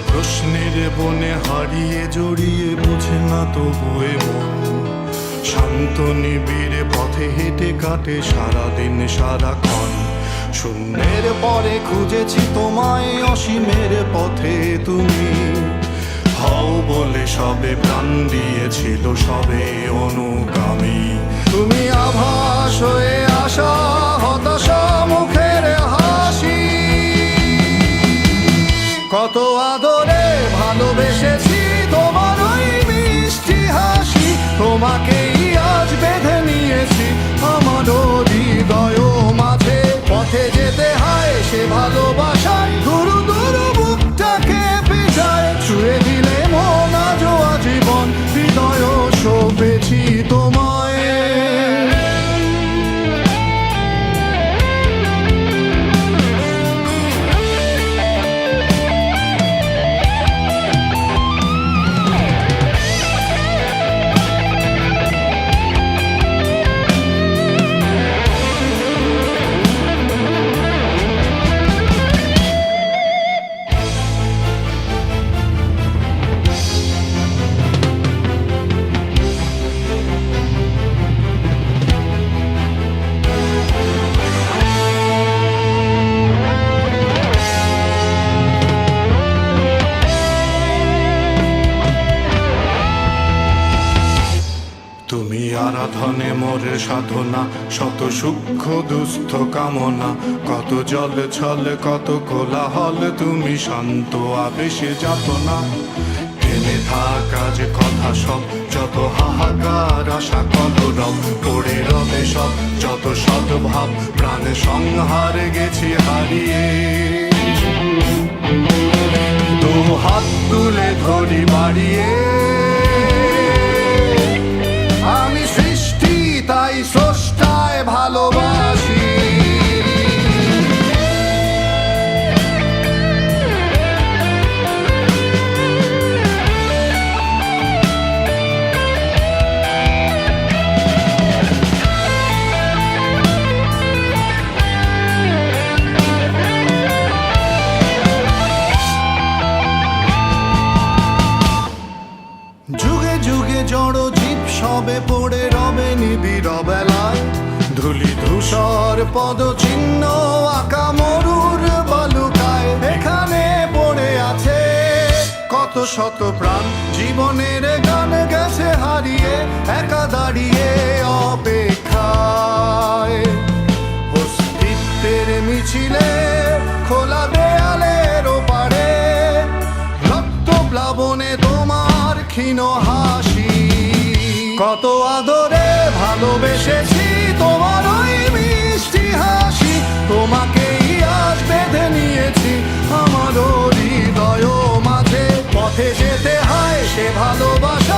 প্রশ্নের বনে হারিয়ে জড়িয়ে বুঝে না তবুয়ে মন শান্ত নিবিড়ে পথে হেঁটে কাটে সারাদিন সারাক্ষণ। শূন্যের পরে খুঁজেছি তোমায়, অসীমের পথে তুমি হও বলে সবে প্রাণ দিয়েছিল, সবে অনুগামী। তুমি আভাস হয়ে আসা, হতাশা মুখের হাসি, কত আদরে ভালোবেসেছি তোমার ওই মিষ্টি হাসি। তোমাকেই আজ বেঁধে নিয়েছি আমার হৃদয় মাঝে, পথে যেতে হয় সে ভালোবাসায় গুরু গুরু বুকটাকে পেঁচায়। ছুঁয়ে দিলে মন আজও আজীবন হৃদয় সপেছি তোমায়। তুমি আরাধনে মোরে সাধনা, শত সূক্ষ্ম দুস্থ কামনা, কত জল ছল কত কোলাহল, তুমি শান্ত আবেশে যাতনা। থেমে থাকা যে কথা সব, যত হাহাকার আশা কলরব, পড়ে রবে সব যত সদ্ভাব, প্রাণে সংহার গেছি হারিয়ে। দু হাত তুলে ধরি বাড়িয়ে, আমি সৃষ্টি তাই স্রষ্টায় ভালোবাসি। যুগে যুগে জড় জীব সবে পড়ে রবে নিবিড় বেলায়, ধুলি ধূসর পদ চিহ্ন আঁকা মরুর বালুকায়। এখানে পড়ে আছে কত শত প্রাণ, জীবনের গান গেছে হারিয়ে, একা দাঁড়িয়ে অপেক্ষায়। অস্তিত্বের মিছিলে খোলা দেয়ালের ওপারে, রক্ত প্লাবনে তোমার ক্ষীণ হাসি, কত আদরে ভালোবেসেছি তোমার ওই মিষ্টি হাসি। তোমাকেই আজ বেঁধে নিয়েছি আমার হৃদয় মাঝে, পথে যেতে হয় সে ভালোবাসা